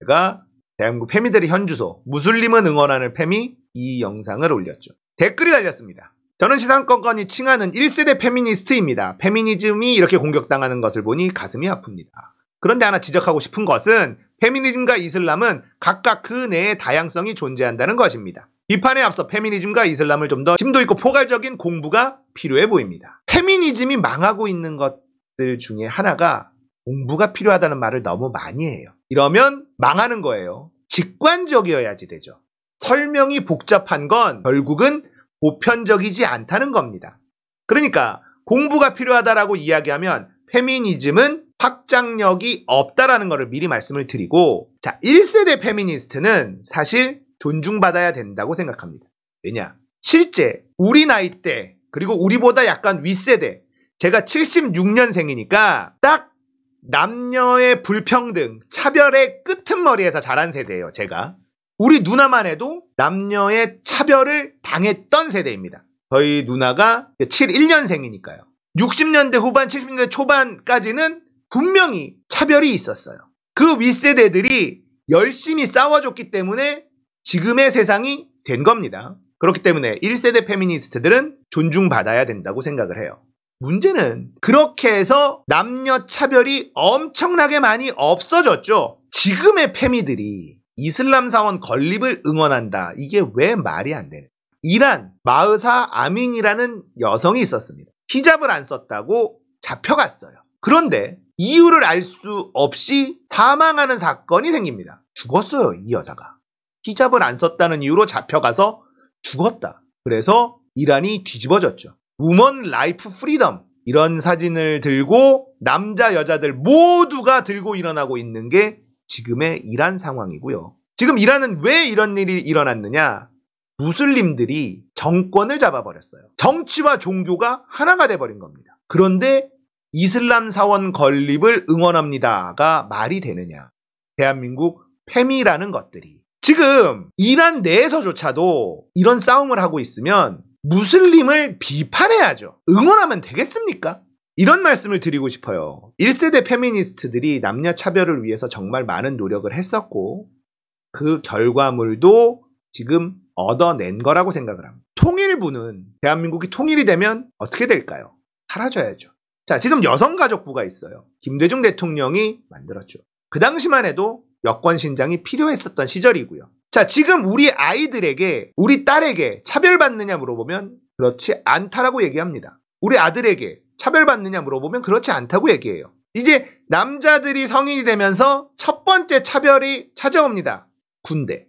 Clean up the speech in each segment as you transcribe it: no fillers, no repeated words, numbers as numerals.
제가 대한민국 페미들의 현주소 무슬림은 응원하는 페미 이 영상을 올렸죠. 댓글이 달렸습니다. 저는 시상권권이 칭하는 1세대 페미니스트입니다. 페미니즘이 이렇게 공격당하는 것을 보니 가슴이 아픕니다. 그런데 하나 지적하고 싶은 것은 페미니즘과 이슬람은 각각 그 내의 다양성이 존재한다는 것입니다. 비판에 앞서 페미니즘과 이슬람을 좀 더 심도 있고 포괄적인 공부가 필요해 보입니다. 페미니즘이 망하고 있는 것들 중에 하나가 공부가 필요하다는 말을 너무 많이 해요. 이러면 망하는 거예요. 직관적이어야지 되죠. 설명이 복잡한 건 결국은 보편적이지 않다는 겁니다. 그러니까 공부가 필요하다라고 이야기하면 페미니즘은 확장력이 없다라는 것을 미리 말씀을 드리고, 자, 1세대 페미니스트는 사실 존중받아야 된다고 생각합니다. 왜냐? 실제 우리 나이 때 그리고 우리보다 약간 윗세대, 제가 76년생이니까 딱 남녀의 불평등, 차별의 끄트머리에서 자란 세대예요. 제가. 우리 누나만 해도 남녀의 차별을 당했던 세대입니다. 저희 누나가 71년생이니까요. 60년대 후반, 70년대 초반까지는 분명히 차별이 있었어요. 그 윗세대들이 열심히 싸워줬기 때문에 지금의 세상이 된 겁니다. 그렇기 때문에 1세대 페미니스트들은 존중받아야 된다고 생각을 해요. 문제는 그렇게 해서 남녀 차별이 엄청나게 많이 없어졌죠. 지금의 페미들이 이슬람 사원 건립을 응원한다. 이게 왜 말이 안 되는? 이란 마흐사 아민이라는 여성이 있었습니다. 히잡을 안 썼다고 잡혀갔어요. 그런데 이유를 알 수 없이 사망하는 사건이 생깁니다. 죽었어요, 이 여자가. 히잡을 안 썼다는 이유로 잡혀가서 죽었다. 그래서 이란이 뒤집어졌죠. 우먼 라이프 프리덤 이런 사진을 들고 남자 여자들 모두가 들고 일어나고 있는 게 지금의 이란 상황이고요. 지금 이란은 왜 이런 일이 일어났느냐? 무슬림들이 정권을 잡아버렸어요. 정치와 종교가 하나가 돼버린 겁니다. 그런데 이슬람 사원 건립을 응원합니다가 말이 되느냐? 대한민국 페미라는 것들이 지금 이란 내에서조차도 이런 싸움을 하고 있으면 무슬림을 비판해야죠. 응원하면 되겠습니까? 이런 말씀을 드리고 싶어요. 1세대 페미니스트들이 남녀 차별을 위해서 정말 많은 노력을 했었고 그 결과물도 지금 얻어낸 거라고 생각을 합니다. 통일부는 대한민국이 통일이 되면 어떻게 될까요? 사라져야죠. 자, 지금 여성가족부가 있어요. 김대중 대통령이 만들었죠. 그 당시만 해도 여권신장이 필요했었던 시절이고요. 자, 지금 우리 아이들에게, 우리 딸에게 차별받느냐 물어보면 그렇지 않다라고 얘기합니다. 우리 아들에게 차별받느냐 물어보면 그렇지 않다고 얘기해요. 이제 남자들이 성인이 되면서 첫 번째 차별이 찾아옵니다. 군대.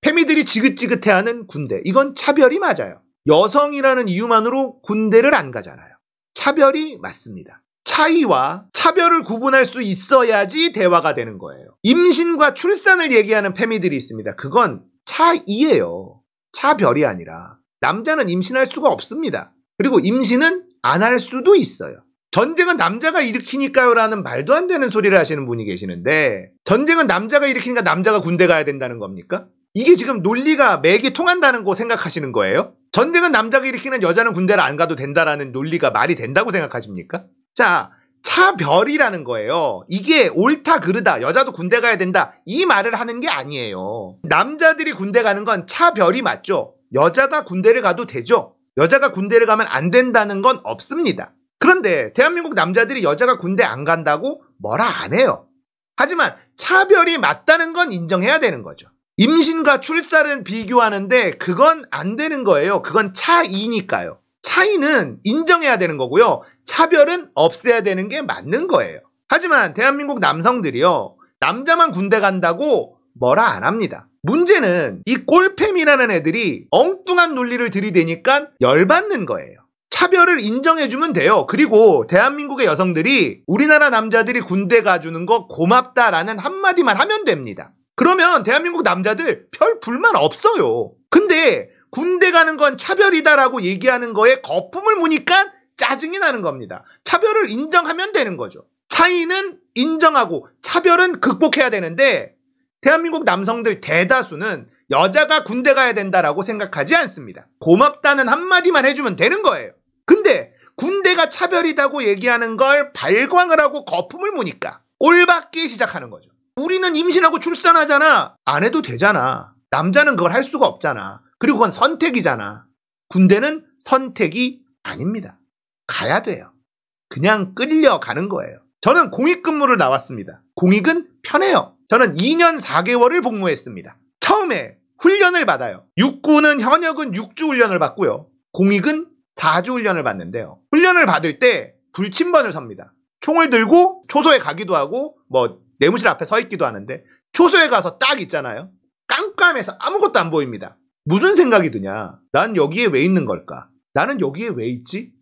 페미들이 지긋지긋해하는 군대. 이건 차별이 맞아요. 여성이라는 이유만으로 군대를 안 가잖아요. 차별이 맞습니다. 차이와 차별을 구분할 수 있어야지 대화가 되는 거예요. 임신과 출산을 얘기하는 페미들이 있습니다. 그건 차이예요. 차별이 아니라. 남자는 임신할 수가 없습니다. 그리고 임신은 안 할 수도 있어요. 전쟁은 남자가 일으키니까요 라는 말도 안 되는 소리를 하시는 분이 계시는데 전쟁은 남자가 일으키니까 남자가 군대 가야 된다는 겁니까? 이게 지금 논리가 맥이 통한다는 거 생각하시는 거예요? 전쟁은 남자가 일으키는 여자는 군대를 안 가도 된다라는 논리가 말이 된다고 생각하십니까? 자, 차별이라는 거예요. 이게 옳다 그르다 여자도 군대 가야 된다 이 말을 하는 게 아니에요. 남자들이 군대 가는 건 차별이 맞죠. 여자가 군대를 가도 되죠. 여자가 군대를 가면 안 된다는 건 없습니다. 그런데 대한민국 남자들이 여자가 군대 안 간다고 뭐라 안 해요. 하지만 차별이 맞다는 건 인정해야 되는 거죠. 임신과 출산을 비교하는데 그건 안 되는 거예요. 그건 차이니까요. 차이는 인정해야 되는 거고요. 차별은 없애야 되는 게 맞는 거예요. 하지만 대한민국 남성들이요. 남자만 군대 간다고 뭐라 안 합니다. 문제는 이 꼴팸이라는 애들이 엉뚱한 논리를 들이대니까 열받는 거예요. 차별을 인정해주면 돼요. 그리고 대한민국의 여성들이 우리나라 남자들이 군대 가주는 거 고맙다라는 한마디만 하면 됩니다. 그러면 대한민국 남자들 별 불만 없어요. 근데 군대 가는 건 차별이다라고 얘기하는 거에 거품을 무니까 짜증이 나는 겁니다. 차별을 인정하면 되는 거죠. 차이는 인정하고 차별은 극복해야 되는데 대한민국 남성들 대다수는 여자가 군대 가야 된다라고 생각하지 않습니다. 고맙다는 한마디만 해주면 되는 거예요. 근데 군대가 차별이라고 얘기하는 걸 발광을 하고 거품을 무니까 꼴받기 시작하는 거죠. 우리는 임신하고 출산하잖아. 안 해도 되잖아. 남자는 그걸 할 수가 없잖아. 그리고 그건 선택이잖아. 군대는 선택이 아닙니다. 가야 돼요. 그냥 끌려가는 거예요. 저는 공익근무를 나왔습니다. 공익은 편해요. 저는 2년 4개월을 복무했습니다. 처음에 훈련을 받아요. 육군은 현역은 6주 훈련을 받고요. 공익은 4주 훈련을 받는데요. 훈련을 받을 때 불침번을 섭니다. 총을 들고 초소에 가기도 하고 뭐 내무실 앞에 서 있기도 하는데 초소에 가서 딱 있잖아요. 깜깜해서 아무것도 안 보입니다. 무슨 생각이 드냐? 난 여기에 왜 있는 걸까? 나는 여기에 왜 있지?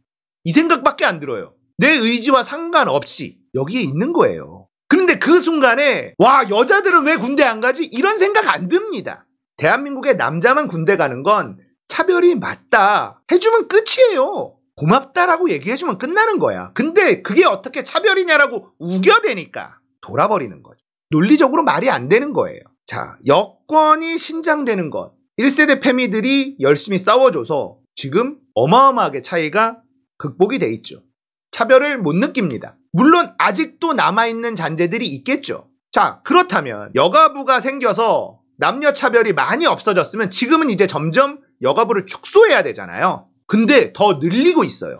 이 생각밖에 안 들어요. 내 의지와 상관없이 여기에 있는 거예요. 그런데 그 순간에 와, 여자들은 왜 군대 안 가지? 이런 생각 안 듭니다. 대한민국의 남자만 군대 가는 건 차별이 맞다 해주면 끝이에요. 고맙다라고 얘기해주면 끝나는 거야. 근데 그게 어떻게 차별이냐라고 우겨대니까 돌아버리는 거죠. 논리적으로 말이 안 되는 거예요. 자, 여권이 신장되는 것. 1세대 패미들이 열심히 싸워줘서 지금 어마어마하게 차이가 극복이 돼 있죠. 차별을 못 느낍니다. 물론 아직도 남아있는 잔재들이 있겠죠. 자, 그렇다면 여가부가 생겨서 남녀 차별이 많이 없어졌으면 지금은 이제 점점 여가부를 축소해야 되잖아요. 근데 더 늘리고 있어요.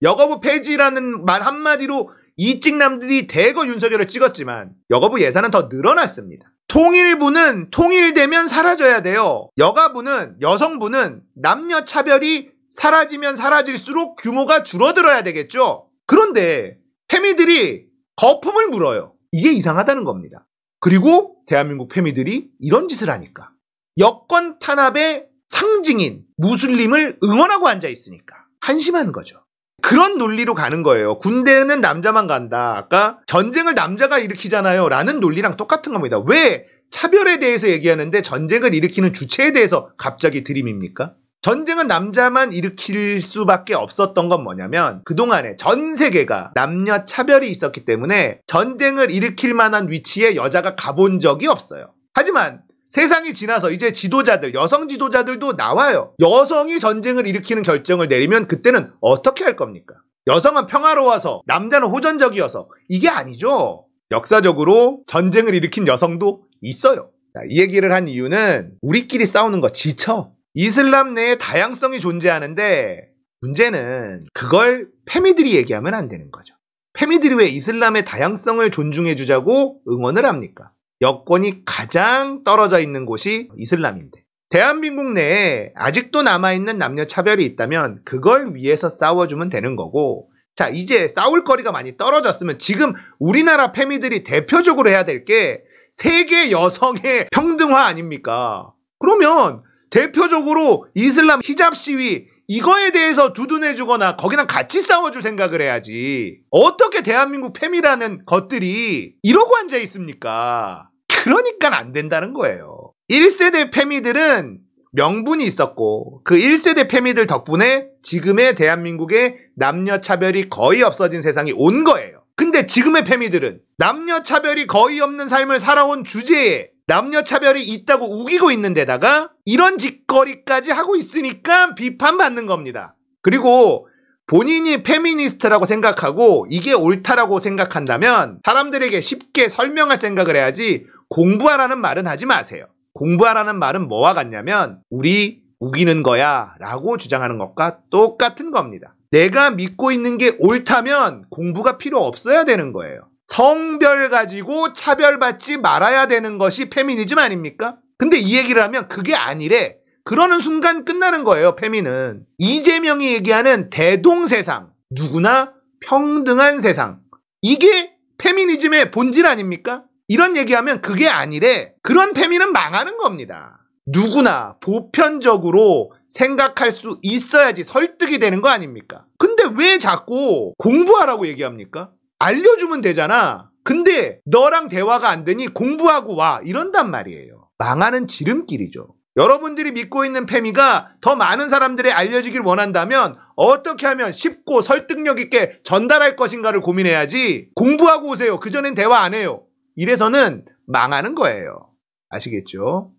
여가부 폐지라는 말 한마디로 이찍남들이 대거 윤석열을 찍었지만 여가부 예산은 더 늘어났습니다. 통일부는 통일되면 사라져야 돼요. 여가부는, 여성부는 남녀 차별이 사라지면 사라질수록 규모가 줄어들어야 되겠죠. 그런데 패미들이 거품을 물어요. 이게 이상하다는 겁니다. 그리고 대한민국 패미들이 이런 짓을 하니까 여권 탄압의 상징인 무슬림을 응원하고 앉아 있으니까 한심한 거죠. 그런 논리로 가는 거예요. 군대는 남자만 간다. 아까 전쟁을 남자가 일으키잖아요. 라는 논리랑 똑같은 겁니다. 왜 차별에 대해서 얘기하는데 전쟁을 일으키는 주체에 대해서 갑자기 들이밉니까? 전쟁은 남자만 일으킬 수밖에 없었던 건 뭐냐면 그동안에 전 세계가 남녀 차별이 있었기 때문에 전쟁을 일으킬 만한 위치에 여자가 가본 적이 없어요. 하지만 세상이 지나서 이제 지도자들, 여성 지도자들도 나와요. 여성이 전쟁을 일으키는 결정을 내리면 그때는 어떻게 할 겁니까? 여성은 평화로워서 남자는 호전적이어서 이게 아니죠. 역사적으로 전쟁을 일으킨 여성도 있어요. 자, 이 얘기를 한 이유는 우리끼리 싸우는 거 지쳐. 이슬람 내에 다양성이 존재하는데 문제는 그걸 패미들이 얘기하면 안 되는 거죠. 패미들이 왜 이슬람의 다양성을 존중해주자고 응원을 합니까? 여권이 가장 떨어져 있는 곳이 이슬람인데 대한민국 내에 아직도 남아있는 남녀 차별이 있다면 그걸 위해서 싸워주면 되는 거고 자 이제 싸울 거리가 많이 떨어졌으면 지금 우리나라 패미들이 대표적으로 해야 될 게 세계 여성의 평등화 아닙니까? 그러면 대표적으로 이슬람 히잡 시위 이거에 대해서 두둔해주거나 거기랑 같이 싸워줄 생각을 해야지. 어떻게 대한민국 패미라는 것들이 이러고 앉아 있습니까? 그러니까 안 된다는 거예요. 1세대 패미들은 명분이 있었고 그 1세대 패미들 덕분에 지금의 대한민국의 남녀 차별이 거의 없어진 세상이 온 거예요. 근데 지금의 패미들은 남녀 차별이 거의 없는 삶을 살아온 주제에 남녀 차별이 있다고 우기고 있는 데다가 이런 짓거리까지 하고 있으니까 비판받는 겁니다. 그리고 본인이 페미니스트라고 생각하고 이게 옳다라고 생각한다면 사람들에게 쉽게 설명할 생각을 해야지 공부하라는 말은 하지 마세요. 공부하라는 말은 뭐와 같냐면 우리 우기는 거야 라고 주장하는 것과 똑같은 겁니다. 내가 믿고 있는 게 옳다면 공부가 필요 없어야 되는 거예요. 성별 가지고 차별받지 말아야 되는 것이 페미니즘 아닙니까? 근데 이 얘기를 하면 그게 아니래. 그러는 순간 끝나는 거예요, 페미는. 이재명이 얘기하는 대동세상, 누구나 평등한 세상. 이게 페미니즘의 본질 아닙니까? 이런 얘기하면 그게 아니래. 그런 페미는 망하는 겁니다. 누구나 보편적으로 생각할 수 있어야지 설득이 되는 거 아닙니까? 근데 왜 자꾸 공부하라고 얘기합니까? 알려주면 되잖아. 근데 너랑 대화가 안 되니 공부하고 와 이런단 말이에요. 망하는 지름길이죠. 여러분들이 믿고 있는 페미가 더 많은 사람들에 알려지길 원한다면 어떻게 하면 쉽고 설득력 있게 전달할 것인가를 고민해야지 공부하고 오세요. 그전엔 대화 안 해요. 이래서는 망하는 거예요. 아시겠죠?